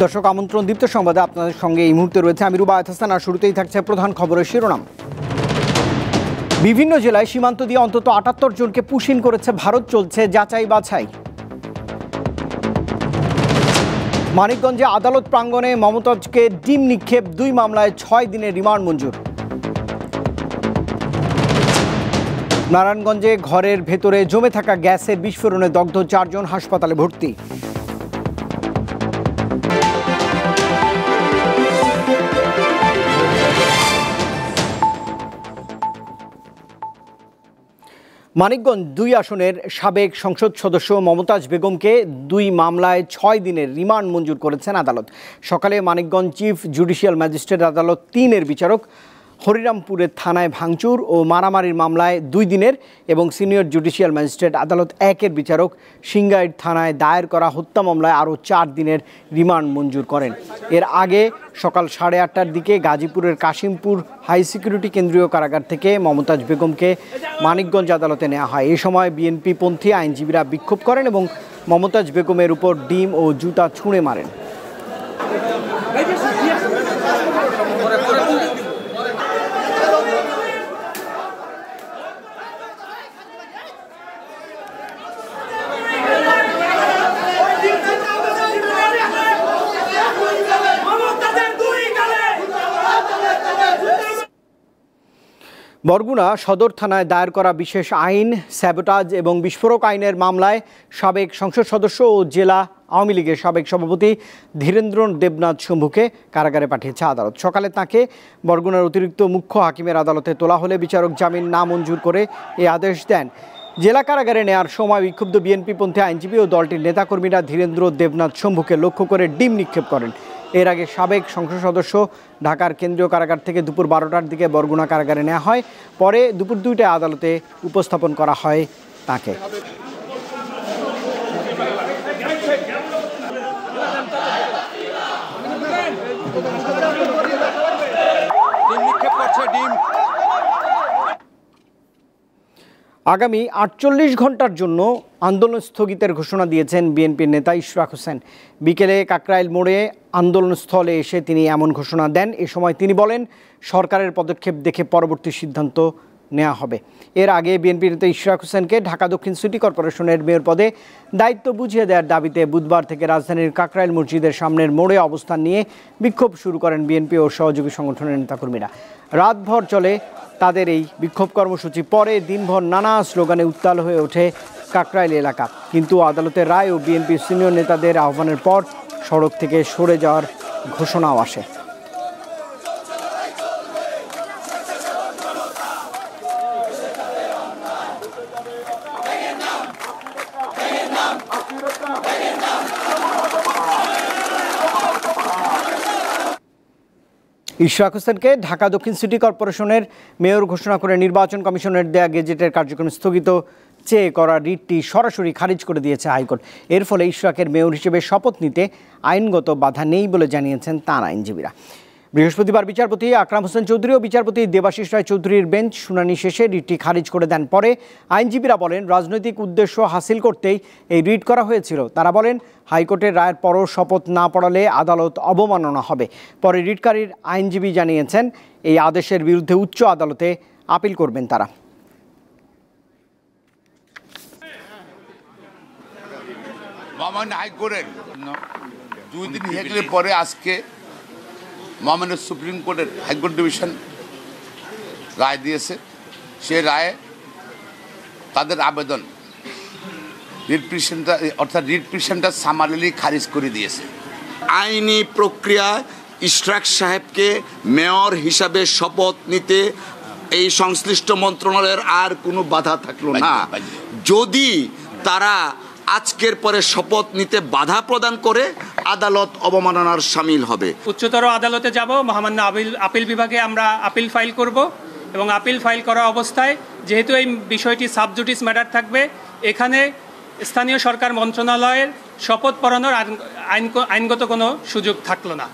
দর্শক আমন্ত্রণ দীপ্ত সংবাদে আপনাদের সঙ্গে এই মুহূর্তে রয়েছে আমি রুবায়েত হাসান। আর শুরুতেই থাকছে প্রধান খবরের শিরোনাম। বিভিন্ন জেলায় সীমান্ত দিয়ে অন্তত ৭৮ জনকে পুশ ইন করেছে ভারত, চলছে যাচাই বাছাই। মানিকগঞ্জে আদালত প্রাঙ্গণে মমতাজকে ডিম নিক্ষেপ, ২ মামলায় ৬ দিনের রিমান্ড মঞ্জুর। নারায়ণগঞ্জে ঘরের ভেতরে জমে থাকা গ্যাসের বিস্ফোরণে দগ্ধ ৪ জন, হাসপাতালে ভর্তি। মানিকগঞ্জ ২ আসনের সাবেক সংসদ সদস্য মমতাজ বেগমকে ২ মামলায় ৬ দিনের রিমান্ড মঞ্জুর করেছেন আদালত। সকালে মানিকগঞ্জ চিফ জুডিশিয়াল ম্যাজিস্ট্রেট আদালত ৩-এর বিচারক হরিরামপুরের থানায় ভাঙচুর ও মারামারির মামলায় ২ দিনের এবং সিনিয়র জুডিশিয়াল ম্যাজিস্ট্রেট আদালত ১-এর বিচারক সিংগাইর থানায় দায়ের করা হত্যা মামলায় আরও ৪ দিনের রিমান্ড মঞ্জুর করেন। এর আগে সকাল ৮:৩০টার দিকে গাজীপুরের কাশিমপুর হাই সিকিউরিটি কেন্দ্রীয় কারাগার থেকে মমতাজ বেগমকে মানিকগঞ্জ আদালতে নেওয়া হয়। এ সময় বিএনপিপন্থী আইনজীবীরা বিক্ষোভ করেন এবং মমতাজ বেগমের উপর ডিম ও জুতা ছুঁড়ে মারেন। বরগুনা সদর থানায় দায়ের করা বিশেষ আইন, স্যাবোটাজ এবং বিস্ফোরক আইনের মামলায় সাবেক সংসদ সদস্য ও জেলা আওয়ামী লীগের সাবেক সভাপতি ধীরেন্দ্র দেবনাথ শম্ভুকে কারাগারে পাঠিয়েছে আদালত। সকালে তাকে বরগুনার অতিরিক্ত মুখ্য হাকিমের আদালতে তোলা হলে বিচারক জামিন না মঞ্জুর করে এই আদেশ দেন। জেলা কারাগারে নেয়ার সময় বিক্ষুব্ধ বিএনপিপন্থী আইনজীবী ও দলটির নেতাকর্মীরা ধীরেন্দ্র দেবনাথ শম্ভুকে লক্ষ্য করে ডিম নিক্ষেপ করেন। এর আগে সাবেক সংসদ সদস্য ঢাকার কেন্দ্রীয় কারাগার থেকে দুপুর ১২টার দিকে বরগুনা কারাগারে নেওয়া হয়। পরে দুপুর ২টায় আদালতে উপস্থাপন করা হয় তাকে। আগামী ৪৮ ঘন্টার জন্য আন্দোলন স্থগিতের ঘোষণা দিয়েছেন বিএনপির নেতা ইশরাক হোসেন। বিকেলে কাকরাইল মোড়ে আন্দোলনস্থলে এসে তিনি এমন ঘোষণা দেন। এ সময় তিনি বলেন, সরকারের পদক্ষেপ দেখে পরবর্তী সিদ্ধান্ত নেওয়া হবে। এর আগে বিএনপির নেতা ইশরাক হোসেনকে ঢাকা দক্ষিণ সিটি কর্পোরেশনের মেয়র পদে দায়িত্ব বুঝিয়ে দেওয়ার দাবিতে বুধবার থেকে রাজধানীর কাকরাইল মসজিদের সামনের মোড়ে অবস্থান নিয়ে বিক্ষোভ শুরু করেন বিএনপি ও সহযোগী সংগঠনের নেতাকর্মীরা। রাতভর চলে তাদের এই বিক্ষোভ কর্মসূচি। পরে দিনভর নানা স্লোগানে উত্তাল হয়ে ওঠে কাকরাইল এলাকা। কিন্তু আদালতের রায় ও বিএনপির সিনিয়র নেতাদের আহ্বানের পর সড়ক থেকে সরে যাওয়ার ঘোষণাও আসে। ইশরাক হোসেনকে ঢাকা দক্ষিণ সিটি কর্পোরেশনের মেয়র ঘোষণা করে নির্বাচন কমিশনের দেয়া গেজেটের কার্যক্রম স্থগিত চেয়ে করা রিটটি সরাসরি খারিজ করে দিয়েছে হাইকোর্ট। এর ফলে ইশরাকের মেয়র হিসেবে শপথ নিতে আইনগত বাধা নেই বলে জানিয়েছেন তার আইনজীবীরা। বৃহস্পতিবার বিচারপতি আকরাম হোসেন চৌধুরী ও বিচারপতি দেবাশিস রায় চৌধুরীর বেঞ্চ শুনানি শেষে রিটটি খারিজ করে দেন। পরে আইনজীবীরা বলেন, রাজনৈতিক উদ্দেশ্য হাসিল করতেই এই রিট করা হয়েছিল। তারা বলেন, হাইকোর্টের রায়ের পরও শপথ না পড়ালে আদালত অবমাননা হবে। পরে রিটকারীর আইনজীবী জানিয়েছেন, এই আদেশের বিরুদ্ধে উচ্চ আদালতে আপিল করবেন তারা। হাইকোর্টের 2 দিন হেগলে পরে আজকে মহামান্য সুপ্রিম কোর্টের হাইকোর্ট ডিভিশন রায় দিয়েছে। সে রায়ে তাদের আবেদন রিট পিটিশনটা অর্থাৎ রিট পিটিশনটা সামারিলি খারিজ করে দিয়েছে। আইনি প্রক্রিয়া ইশরাক সাহেবকে মেয়র হিসাবে শপথ নিতে এই সংশ্লিষ্ট মন্ত্রণালয়ের আর কোনো বাধা থাকলো না। যদি তারা আজকের পরে শপথ নিতে বাধা প্রদান করে, আদালত অবমাননার শামিল হবে। উচ্চতর আদালতে যাব, মহামান্য আপিল বিভাগে আমরা আপিল ফাইল করব এবং আপিল ফাইল করা অবস্থায় যেহেতু এই বিষয়টি সাবজুডিস ম্যাটার থাকবে, এখানে স্থানীয় সরকার মন্ত্রণালয়ের শপথ পড়ানোর আইনগত কোনো সুযোগ থাকলো না।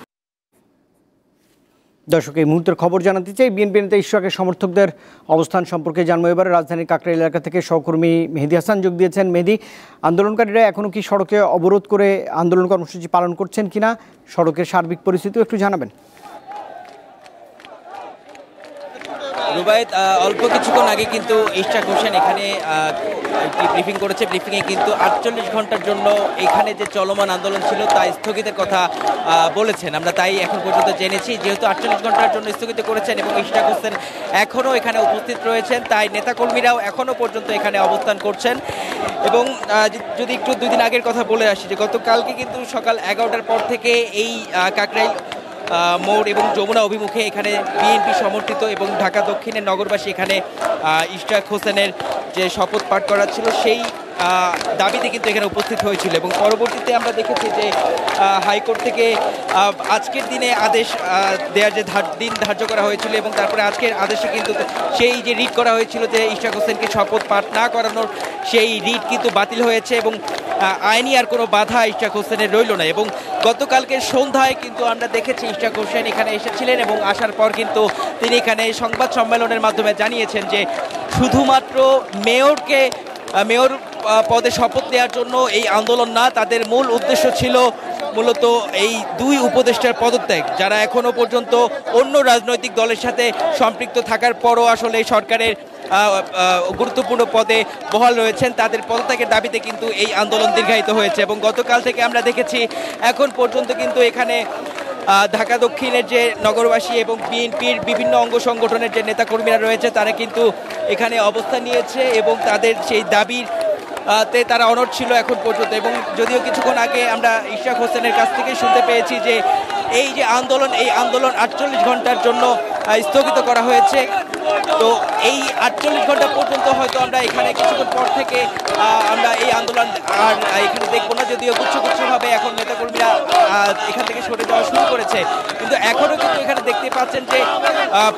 দর্শক, এই মুহূর্তের খবর জানাতে চাই। বিএনপি নেতা ইশরাকের সমর্থকদের অবস্থান সম্পর্কে জানবো এবার। রাজধানীর কাকরাইল এলাকা থেকে সহকর্মী মেহেদী হাসান যোগ দিয়েছেন। মেহেদী, আন্দোলনকারীরা এখনও কি সড়কে অবরোধ করে আন্দোলন কর্মসূচি পালন করছেন কিনা, সড়কের সার্বিক পরিস্থিতিও একটু জানাবেন। রুবায়েত, অল্প কিছুক্ষণ আগে কিন্তু ইশরাক হোসেন এখানে একটি ব্রিফিং করেছে। ব্রিফিংয়ে কিন্তু 48 ঘন্টার জন্য এখানে যে চলমান আন্দোলন ছিল তা স্থগিতের কথা বলেছেন। আমরা তাই এখন পর্যন্ত জেনেছি, যেহেতু 48 ঘন্টার জন্য স্থগিত করেছেন এবং ইশরাক হোসেন এখনও এখানে উপস্থিত রয়েছেন, তাই নেতাকর্মীরাও এখনও পর্যন্ত এখানে অবস্থান করছেন। এবং যদি একটু 2 দিন আগের কথা বলে আসি, যে গতকালকে কিন্তু সকাল 11টার পর থেকে এই কাকরাইল মোড় এবং যমুনা অভিমুখে এখানে বিএনপি সমর্থিত এবং ঢাকা দক্ষিণের নগরবাসী এখানে ইশরাক হোসেনের যে শপথ পাঠ করা ছিল সেই দাবিতে কিন্তু এখানে উপস্থিত হয়েছিল। এবং পরবর্তীতে আমরা দেখেছি যে হাইকোর্ট থেকে আজকের দিনে আদেশ দেওয়ার যে দিন ধার্য করা হয়েছিল এবং তারপরে আজকের আদেশে কিন্তু সেই যে রিট করা হয়েছিল যে ইশরাক হোসেনকে শপথ পাঠ না করানোর, সেই রিট কিন্তু বাতিল হয়েছে এবং আইনি আর কোনো বাধা ইশরাক হোসেনের রইল না। এবং গতকালকের সন্ধ্যায় কিন্তু আমরা দেখেছি ইশরাক হোসেন এখানে এসেছিলেন এবং আসার পর কিন্তু তিনি এখানে সংবাদ সম্মেলনের মাধ্যমে জানিয়েছেন যে শুধুমাত্র মেয়র পদে শপথ নেওয়ার জন্য এই আন্দোলন না, তাদের মূল উদ্দেশ্য ছিল মূলত এই 2 উপদেষ্টার পদত্যাগ, যারা এখনো পর্যন্ত অন্য রাজনৈতিক দলের সাথে সম্পৃক্ত থাকার পরও আসলে সরকারের গুরুত্বপূর্ণ পদে বহাল রয়েছেন, তাদের পদত্যাগের দাবিতে কিন্তু এই আন্দোলন দীর্ঘায়িত হয়েছে। এবং গতকাল থেকে আমরা দেখেছি এখন পর্যন্ত কিন্তু এখানে ঢাকা দক্ষিণের যে নগরবাসী এবং বিএনপির বিভিন্ন অঙ্গ সংগঠনের যে নেতাকর্মীরা রয়েছে তারা কিন্তু এখানে অবস্থান নিয়েছে এবং তাদের সেই দাবির তে তারা অনড় ছিল এখন পর্যন্ত। এবং যদিও কিছুক্ষণ আগে আমরা ইশরাক হোসেনের কাছ থেকে শুনতে পেয়েছি যে এই যে আন্দোলন, এই আন্দোলন 48 ঘন্টার জন্য স্থগিত করা হয়েছে। তো এই 48 ঘন্টা পর্যন্ত হয়তো আমরা এখানে কিছুক্ষণ পর থেকে আমরা এই আন্দোলন আর এখানে দেখবো না, যদিও গুচ্ছভাবে এখন নেতাকর্মীরা এখান থেকে সরে যাওয়া শুরু করেছে। কিন্তু এখনও কিন্তু এখানে দেখতে পাচ্ছেন যে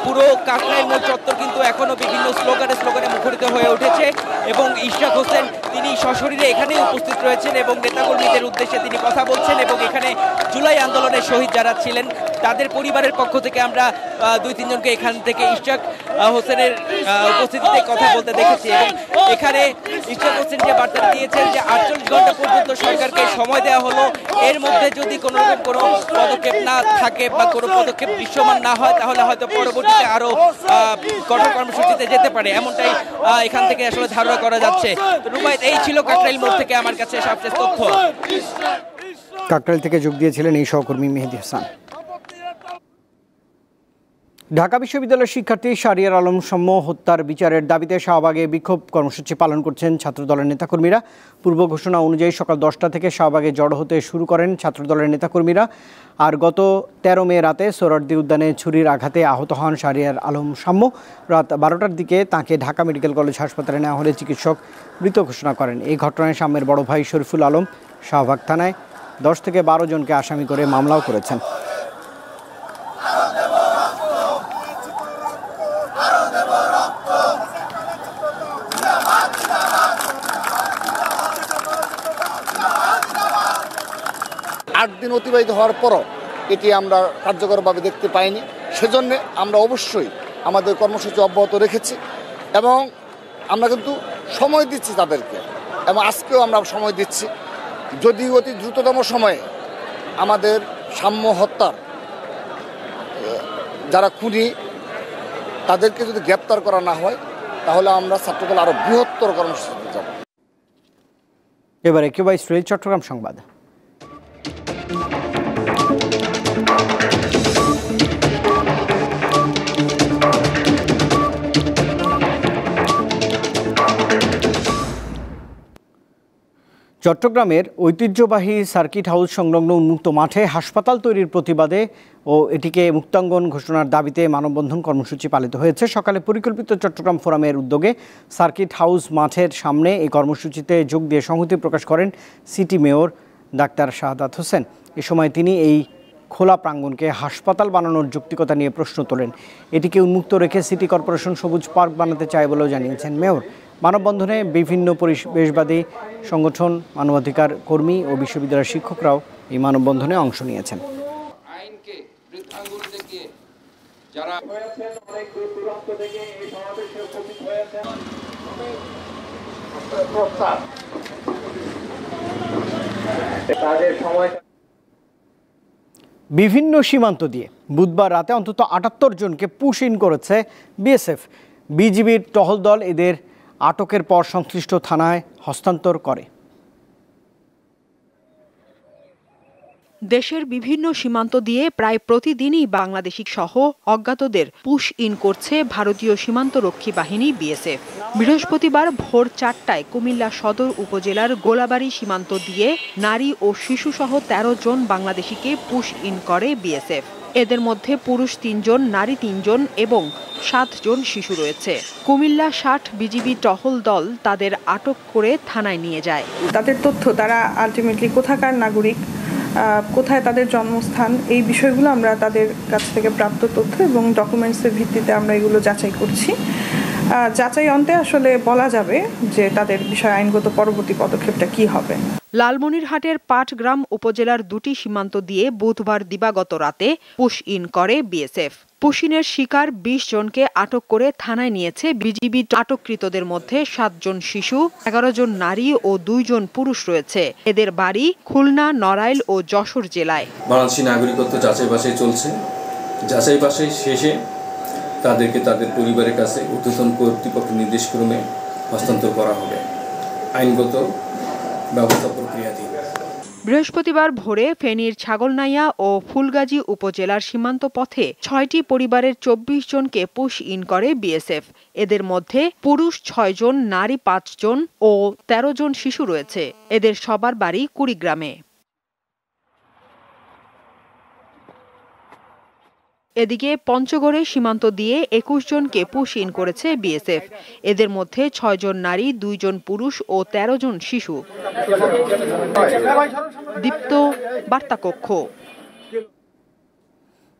পুরো কাকরাইল মোড় চত্বর কিন্তু এখনও বিভিন্ন স্লোগানে মুখরিত হয়ে উঠেছে এবং ইশরাক হোসেন তিনি সশরীরে এখানেই উপস্থিত রয়েছেন এবং নেতাকর্মীদের উদ্দেশ্যে তিনি কথা বলছেন। এবং এখানে জুলাই আন্দোলনের শহীদ যারা ছিলেন তাদের পরিবারের পক্ষ থেকে আমরা 2-3 জনকে এখান থেকে ইশরাক হোসেনের উপস্থিতিতে কথা বলতে দেখেছি। এবং এখানে ইশরাক হোসেন যে বার্তা দিয়েছেন যে 48 ঘন্টা পর্যন্ত সরকারকে সময় দেওয়া হলো, এর মধ্যে যদি কোনো পদক্ষেপ না থাকে বা কোনো পদক্ষেপ দৃশ্যমান না হয় তাহলে হয়তো পরবর্তীতে আরও কঠোর কর্মসূচিতে যেতে পারে, এমনটাই এখান থেকে আসলে ধারণা করা যাচ্ছে। রুবায়েত, এই ছিল কাকরাইল মোড় থেকে আমার কাছে সবচেয়ে তথ্য। কাকরাইল থেকে যোগ দিয়েছিলেন এই সহকর্মী মেহেদী হাসান। ঢাকা বিশ্ববিদ্যালয়ের শিক্ষার্থী শাহরিয়ার আলম সৌম্য হত্যার বিচারের দাবিতে শাহবাগে বিক্ষোভ কর্মসূচি পালন করছেন ছাত্রদলের নেতাকর্মীরা। পূর্ব ঘোষণা অনুযায়ী সকাল 10টা থেকে শাহবাগে জড়ো হতে শুরু করেন ছাত্রদলের নেতাকর্মীরা। আর গত 13 মে রাতে সোহরাওয়ার্দী উদ্যানে ছুরির আঘাতে আহত হন শাহরিয়ার আলম সৌম্য। রাত 12টার দিকে তাঁকে ঢাকা মেডিকেল কলেজ হাসপাতালে নেওয়া হলে চিকিৎসক মৃত ঘোষণা করেন। এই ঘটনায় সাম্যের বড় ভাই শরীফুল আলম শাহবাগ থানায় 10 থেকে 12 জনকে আসামি করে মামলাও করেছেন। দিন অতিবাহিত হওয়ার পরও এটি আমরা কার্যকরভাবে দেখতে পাইনি। সেজন্য আমরা অবশ্যই আমাদের কর্মসূচি অব্যাহত রেখেছি এবং আমরা কিন্তু সময় দিচ্ছি তাদেরকে, এবং আজকেও আমরা সময় দিচ্ছি। যদি অতি দ্রুততম সময়ে আমাদের সাম্য হত্যার যারা খুনি তাদেরকে যদি গ্রেপ্তার করা না হয় তাহলে আমরা ছাত্রদল আরও বৃহত্তর কর্মসূচিতে যাব। এবারে কিউবাই স্ট্রিট চট্টগ্রাম সংবাদ। চট্টগ্রামের ঐতিহ্যবাহী সার্কিট হাউস সংলগ্ন উন্মুক্ত মাঠে হাসপাতাল তৈরির প্রতিবাদে ও এটিকে মুক্তাঙ্গন ঘোষণার দাবিতে মানববন্ধন কর্মসূচি পালিত হয়েছে। সকালে পরিকল্পিত চট্টগ্রাম ফোরামের উদ্যোগে সার্কিট হাউস মাঠের সামনে এই কর্মসূচিতে যোগ দিয়ে সংহতি প্রকাশ করেন city mayor doctor Shahadat Hossain. এ সময় তিনি এই খোলা প্রাঙ্গণকে হাসপাতাল বানানোর যৌক্তিকতা নিয়ে প্রশ্ন তোলেন। এটিকে উন্মুক্ত রেখে সিটি কর্পোরেশন সবুজ পার্ক বানাতে চায় বলেও জানিয়েছেন মেয়র। মানববন্ধনে বিভিন্ন পরিবেশবাদী সংগঠন, মানবাধিকার কর্মী ও বিশ্ববিদ্যালয়ের শিক্ষকরাও এই মানববন্ধনে অংশ নিয়েছেন। আইনকে বৃদ্ধাঙ্গুল দেখিয়ে যারা বিভিন্ন সীমান্ত দিয়ে বুধবার রাতে অন্তত ৭৮ জনকে পুশ ইন করেছে বিএসএফ। বিজিবির টহল দল এদের আটকের পর সংশ্লিষ্ট থানায় হস্তান্তর করে। দেশের বিভিন্ন সীমান্ত দিয়ে প্রায় প্রতিদিনই বাংলাদেশি সহ অজ্ঞাতদের পুশ ইন করছে ভারতীয় সীমান্তরক্ষী বাহিনী বিএসএফ। বৃহস্পতিবার ভোর ৪টায় কুমিল্লা সদর উপজেলার গোলাবাড়ি সীমান্ত দিয়ে নারী ও শিশুসহ ১৩ জন বাংলাদেশিকে পুশ ইন করে বিএসএফ। এদের মধ্যে পুরুষ ৩ জন, নারী ৩ জন এবং ৭ জন শিশু রয়েছে। কুমিল্লা ৬০ বিজিবি টহল দল তাদের আটক করে থানায় নিয়ে যায়। তাদের তথ্য, তারা আলটিমেটলি কোথাকার নাগরিক, কোথায় তাদের জন্মস্থান, এই বিষয়গুলো আমরা তাদের কাছ থেকে প্রাপ্ত তথ্য এবং ডকুমেন্টসের ভিত্তিতে আমরা এগুলো যাচাই করছি। যাচাই অন্তে আসলে বলা যাবে যে তাদের বিষয়ে আইনগত পরবর্তী পদক্ষেপটা কি হবে। লালমনিরহাটের পাটগ্রাম উপজেলার দুটি সীমান্ত দিয়ে বুধবার দিবাগত রাতে পুশ ইন করে বিএসএফ। পুশিনের শিকার ২০ জনকে আটক করে থানায় নিয়েছে বিজিবি। আটককৃতদের মধ্যে ৭ জন শিশু, ১১ জন নারী ও ২ জন পুরুষ রয়েছে। এদের বাড়ি খুলনা, নড়াইল ও যশোর জেলায়। বাংলাদেশি নাগরিকত্ব যাচাই বাছাই চলছে। যাচাই বাছাই শেষে তাদেরকে তাদের পরিবারের কাছে ঊর্ধ্বতন কর্তৃপক্ষের নির্দেশক্রমে হস্তান্তর করা হবে আইনগত ব্যবস্থা প্রক্রিয়াধীন। বৃহস্পতিবার ভোরে ফেনীর ছাগলনাইয়া ও ফুলগাজী উপজেলার সীমান্ত পথে ৬টি পরিবারের ২৪ জনকে পুশ ইন করে বিএসএফ। এদের মধ্যে পুরুষ ৬ জন, নারী ৫ জন ও ১৩ জন শিশু রয়েছে। এদের সবার বাড়ি কুড়িগ্রামে। এদিকে পঞ্চগড়ে সীমান্ত দিয়ে ২১ জনকে পুশ ইন করেছে বিএসএফ। এদের মধ্যে ৬ জন নারী, ২ জন পুরুষ ও ১৩ জন শিশু। দীপ্ত, বার্তাকক্ষ।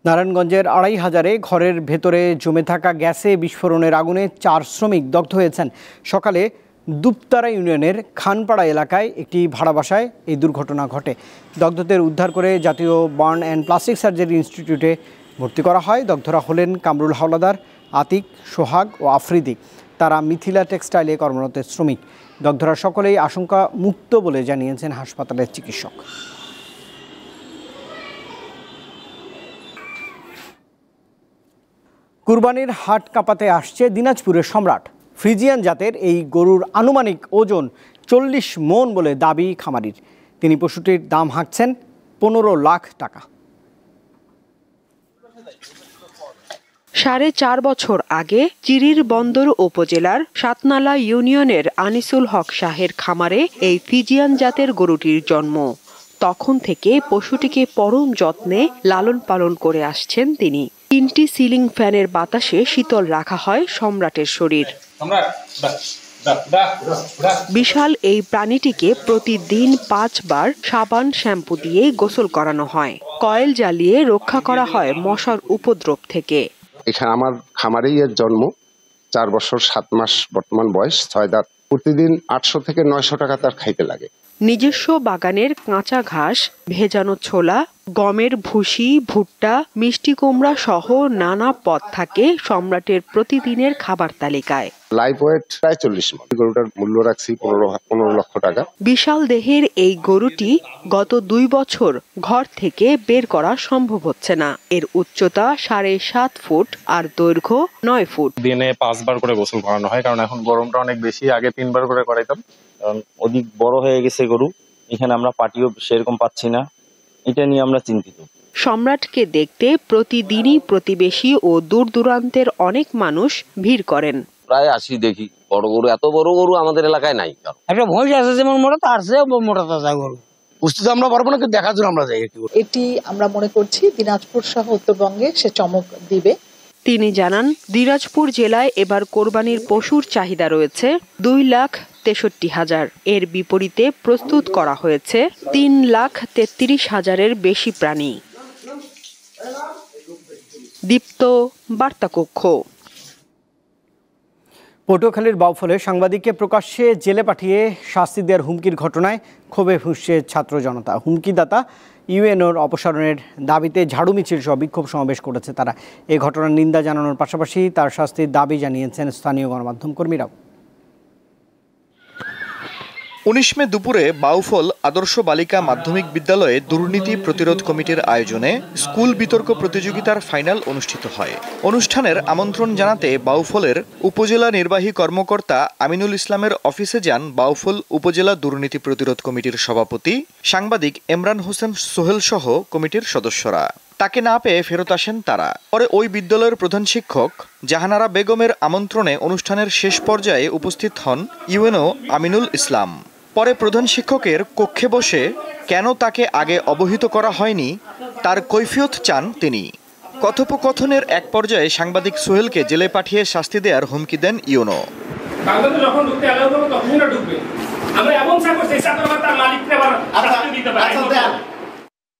নারায়ণগঞ্জের ২৫০০-এ ঘরের ভেতরে জমে থাকা গ্যাসে বিস্ফোরণের আগুনে ৪ শ্রমিক দগ্ধ হয়েছেন। সকালে দুপতারা ইউনিয়নের খানপাড়া এলাকায় একটি ভাড়া বাসায় এই দুর্ঘটনা ঘটে। দগ্ধদের উদ্ধার করে জাতীয় বার্ন অ্যান্ড প্লাস্টিক সার্জারি ইনস্টিটিউটে ভর্তি করা হয়। দগ্ধরা হলেন কামরুল হাওলাদার, আতিক, সোহাগ ও আফ্রিদি। তারা মিথিলা টেক্সটাইলে কর্মরত শ্রমিক। দগ্ধরা সকলেই আশঙ্কা মুক্ত বলে জানিয়েছেন হাসপাতালের চিকিৎসক। কুরবানির হাট কাঁপাতে আসছে দিনাজপুরের সম্রাট। ফ্রিজিয়ান জাতের এই গরুর আনুমানিক ওজন ৪০ মণ বলে দাবি খামারির। তিনি পশুটির দাম হাঁকছেন ১৫ লাখ টাকা। ৪.৫ বছর আগে চিরির বন্দর উপজেলার সাতনালা ইউনিয়নের আনিসুল হক শাহের খামারে এই ফ্রিজিয়ান জাতের গরুটির জন্ম। তখন থেকে পশুটিকে পরম যত্নে লালন পালন করে আসছেন তিনি। ৩টি সিলিং ফ্যানের বাতাসে শীতল রাখা হয় সম্রাটের শরীর। বিশাল এই প্রাণীটিকে প্রতিদিন ৫ বার সাবান শ্যাম্পু দিয়ে গোসল করানো হয়। কয়েল জ্বালিয়ে রক্ষা করা হয় মশার উপদ্রব থেকে। এখানে আমার খামারেই এর জন্ম। ৪ বছর ৭ মাস বর্তমান বয়স, ৬ দাঁত। প্রতিদিন ৮০০ থেকে ৯০০ টাকা তার খাইতে লাগে। নিজস্ব বাগানের কাঁচা ঘাস, ভেজানো ছোলা, গমের ভুসি, ভুট্টা, মিষ্টি কুমড়া সহ নানা পদ থাকে সম্রাটের প্রতিদিনের খাবার তালিকায়। লাইভ ওয়েট প্রায় ৪০ মণ। গরুটার মূল্য রাখছি ১৫ লক্ষ টাকা। বিশাল দেহের এই গরুটি গত ২ বছর ঘর থেকে বের করা সম্ভব হচ্ছে না। এর উচ্চতা ৭.৫ ফুট আর দৈর্ঘ্য ৯ ফুট। দিনে ৫ বার করে গোসল করানো হয়, কারণ এখন গরমটা অনেক বেশি। আগে ৩ বার করে করাইতাম, কারণ অধিক বড় হয়ে গেছে গরু। এখানে আমরা পাটিও সেরকম পাচ্ছি না, এটা নিয়ে আমরা চিন্তিত। সম্রাটকে দেখতে প্রতিদিনই প্রতিবেশী ও দূর দূরান্তের অনেক মানুষ ভিড় করেন। প্রায় আসি দেখি। বড় গরু, এত বড় গরু আমাদের এলাকায় নাই। একটা ভৈঁস আছে যেমন মোটা, তার চেয়ে মোটা তাজা গরু। বুঝতে তো আমরা পারবো না, কিন্তু দেখার জন্য আমরা যাই। এটি আমরা মনে করছি দিনাজপুর সহ উত্তরবঙ্গে সে চমক দিবে। তিনি জানান, দিনাজপুর জেলায় এবার কোরবানির পশুর চাহিদা রয়েছে 2,63,000। এর বিপরীতে প্রস্তুত করা হয়েছে 3,33,000-এর বেশি প্রাণী। দীপ্ত, বার্তাকক্ষ। পটুয়াখালীর বাউফলে সাংবাদিককে প্রকাশ্যে জেলে পাঠিয়ে শাস্তি দেওয়ার হুমকির ঘটনায় ক্ষোভে ফুঁসছে ছাত্র জনতা। হুমকিদাতা ইউএনওর অপসারণের দাবিতে ঝাড়ু মিছিল সহ বিক্ষোভ সমাবেশ করেছে তারা। এই ঘটনার নিন্দা জানানোর পাশাপাশি তার শাস্তির দাবি জানিয়েছেন স্থানীয় গণমাধ্যম কর্মীরাও। 19 মে দুপুরে বাউফল আদর্শ বালিকা মাধ্যমিক বিদ্যালয়ে দুর্নীতি প্রতিরোধ কমিটির আয়োজনে স্কুল বিতর্ক প্রতিযোগিতার ফাইনাল অনুষ্ঠিত হয়। অনুষ্ঠানের আমন্ত্রণ জানাতে বাউফলের উপজেলা নির্বাহী কর্মকর্তা আমিনুল ইসলামের অফিসে যান বাউফল উপজেলা দুর্নীতি প্রতিরোধ কমিটির সভাপতি সাংবাদিক ইমরান হোসেন সোহেল সহ কমিটির সদস্যরা। তাকে না পেয়ে ফেরত আসেন তারা। পরে ওই বিদ্যালয়ের প্রধান শিক্ষক জাহানারা বেগমের আমন্ত্রণে অনুষ্ঠানের শেষ পর্যায়ে উপস্থিত হন ইউএনও আমিনুল ইসলাম। পরে প্রধান শিক্ষকের কক্ষে বসে কেন তাকে আগে অবহিত করা হয়নি তার কৈফিয়ত চান তিনি। কথোপকথনের এক পর্যায়ে সাংবাদিক সোহেলকে জেলে পাঠিয়ে শাস্তি দেওয়ার হুমকি দেন ইউএনও।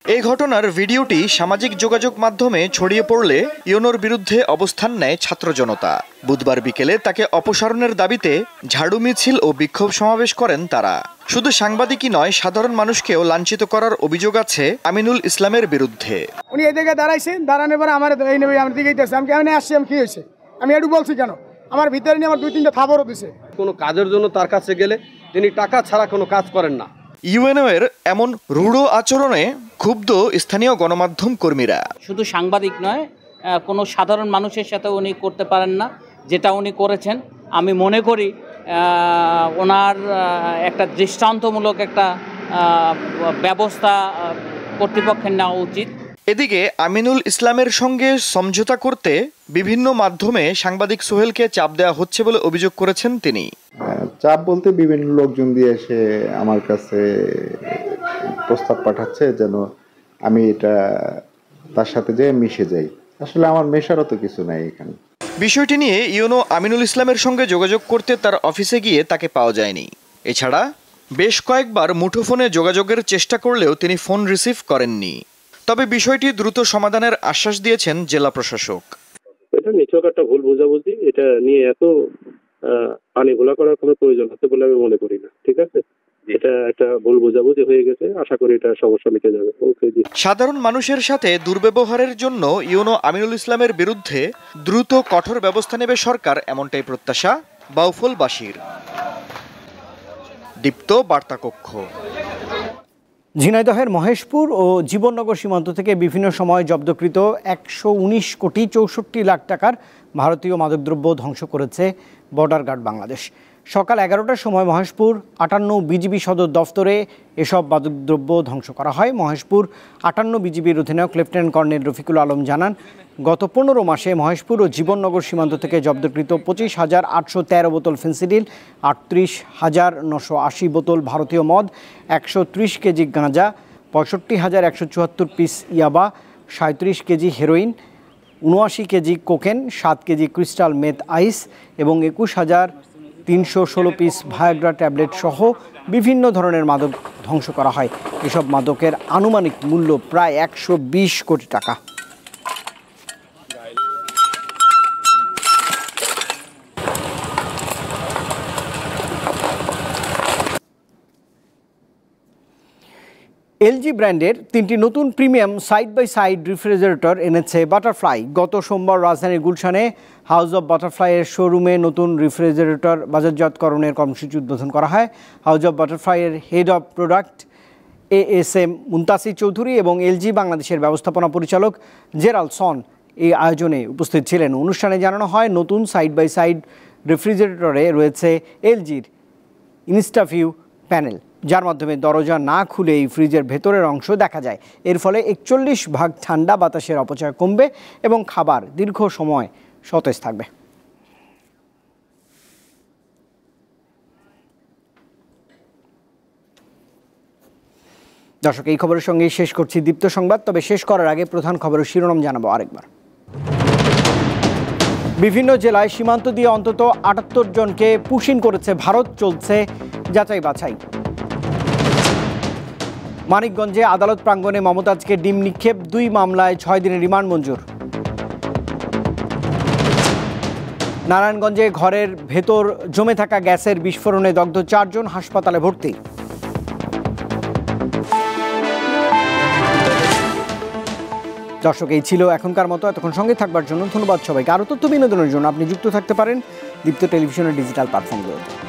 এই ঘটনার ভিডিওটি সামাজিক যোগাযোগ মাধ্যমে ছড়িয়ে পড়লে ইউএনওর বিরুদ্ধে অবস্থান নেয় ছাত্র জনতা। বুধবার বিকেলে তাকে অপসারণের দাবিতে ঝাড়ু মিছিল ও বিক্ষোভ সমাবেশ করেন তারা। শুধু সাংবাদিকই নয়, সাধারণ মানুষকেও লাঞ্ছিত করার অভিযোগ আছে আমিনুল ইসলামের বিরুদ্ধে। উনি এদিকে দাঁড়াইছেন, দাঁড়ানোর পরে আমার দিকে আমি কেমন আসছি, আমি কি হয়েছে, আমি একটু বলছি কেন, আমার ভিতরে নিয়ে আমার 2-3টা থাবরও দিছে। কোনো কাজের জন্য তার কাছে গেলে তিনি টাকা ছাড়া কোনো কাজ করেন না। ইউএনও এর এমন রূঢ় আচরণে ক্ষুব্ধ স্থানীয় গণমাধ্যম কর্মীরা। শুধু সাংবাদিক নয়, কোনো সাধারণ মানুষের সাথে উনি করতে পারেন না যেটা উনি করেছেন। আমি মনে করি ওনার একটা দৃষ্টান্তমূলক একটা ব্যবস্থা কর্তৃপক্ষের নেওয়া উচিত। এদিকে আমিনুল ইসলামের সঙ্গে সমঝোতা করতে বিভিন্ন মাধ্যমে সাংবাদিক সোহেলকে চাপ দেওয়া হচ্ছে বলে অভিযোগ করেছেন তিনি। চাপ বলতে বিভিন্ন লোকজন দিয়ে এসে আমার কাছে প্রস্তাব পাঠাচ্ছে যেন আমি এটা তার সাথে যেয়ে মিশে যাই। আসলে আমার মেশারও তো কিছু নাই এখানে। বিষয়টি নিয়ে ইউএনও আমিনুল ইসলামের সঙ্গে যোগাযোগ করতে তার অফিসে গিয়ে তাকে পাওয়া যায়নি। এছাড়া বেশ কয়েকবার মুঠোফোনে যোগাযোগের চেষ্টা করলেও তিনি ফোন রিসিভ করেননি। তবে বিষয়টি দ্রুত সমাধানের আশ্বাস দিয়েছেন জেলা প্রশাসক। এটা নিছক একটা ভুল বোঝাবুঝি, এটা নিয়ে এত পানি ঘোলা করার কোনো প্রয়োজন আছে বলে আমি মনে করি না। ঠিক আছে, এটা একটা ভুল বোঝাবুঝি হয়ে গেছে, আশা করি এটা সমস্যা মিটে যাবে। সাধারণ মানুষের সাথে দুর্ব্যবহারের জন্য ইউএনও আমিনুল ইসলামের বিরুদ্ধে দ্রুত কঠোর ব্যবস্থা নেবে সরকার, এমনটাই প্রত্যাশা বাউফলবাসীর। দীপ্ত বার্তা কক্ষ। ঝিনাইদহের মহেশপুর ও জীবননগর সীমান্ত থেকে বিভিন্ন সময় জব্দকৃত 119 কোটি 64 লাখ টাকার ভারতীয় মাদকদ্রব্য ধ্বংস করেছে বর্ডার গার্ড বাংলাদেশ। সকাল 11টার সময় মহেশপুর 58 বিজিবি সদর দফতরে এসব মাদকদ্রব্য ধ্বংস করা হয়। মহেশপুর 58 বিজিবির অধিনায়ক লেফটেন্যান্ট কর্নেল রফিকুল আলম জানান, গত 15 মাসে মহেশপুর ও জীবননগর সীমান্ত থেকে জব্দকৃত 25,813 বোতল ফেন্সিডিল, 38,980 বোতল ভারতীয় মদ, 130 কেজি গাঁজা, 65,174 পিস ইয়াবা, 37 kg heroin, 79 kg cocaine, 7 kg crystal meth ice এবং 21,316 পিস ভায়াগ্রা ট্যাবলেট সহ বিভিন্ন ধরনের মাদক ধ্বংস করা হয়। এসব মাদকের আনুমানিক মূল্য প্রায় 120 কোটি টাকা। এলজি ব্র্যান্ডের 3টি নতুন premium side by side refrigerator এনেছে বাটারফ্লাই। গত সোমবার রাজধানীর গুলশানে হাউস অব বাটারফ্লাইয়ের শোরুমে নতুন রেফ্রিজারেটর বাজারজাতকরণের কর্মসূচি উদ্বোধন করা হয়। হাউস অব বাটারফ্লাইয়ের head of product ASM Muntasir Chowdhury এবং এলজি বাংলাদেশের ব্যবস্থাপনা পরিচালক জেরাল্ড সন এই আয়োজনে উপস্থিত ছিলেন। অনুষ্ঠানে জানানো হয়, নতুন সাইড বাই সাইড রেফ্রিজারেটরে রয়েছে এলজির ইনস্টাভিউ প্যানেল, যার মাধ্যমে দরজা না খুলে এই ফ্রিজের ভেতরের অংশ দেখা যায়। এর ফলে 41 ভাগ ঠান্ডা বাতাসের অপচয় কমবে এবং খাবার দীর্ঘ সময় সতেজ থাকবে। দর্শক, এই খবরের সঙ্গেই শেষ করছি দীপ্ত সংবাদ। তবে শেষ করার আগে প্রধান খবরের শিরোনাম জানাবো আরেকবার। বিভিন্ন জেলায় সীমান্ত দিয়ে অন্তত 78 জনকে পুশ ইন করেছে ভারত, চলছে যাচাই বাছাই। মানিকগঞ্জে আদালত প্রাঙ্গণে মমতাজকে ডিম নিক্ষেপ, 2 মামলায় 6 দিনের রিমান্ড মঞ্জুর। নারায়ণগঞ্জে ঘরের ভেতর জমে থাকা গ্যাসের বিস্ফোরণে দগ্ধ 4 জন, হাসপাতালে ভর্তি। দর্শক, এই ছিল এখনকার মতো। এতক্ষণ সঙ্গে থাকবার জন্য ধন্যবাদ সবাইকে। আরও তথ্য বিনোদনের জন্য আপনি যুক্ত থাকতে পারেন দীপ্ত টেলিভিশনের ডিজিটাল প্ল্যাটফর্মগুলোতে।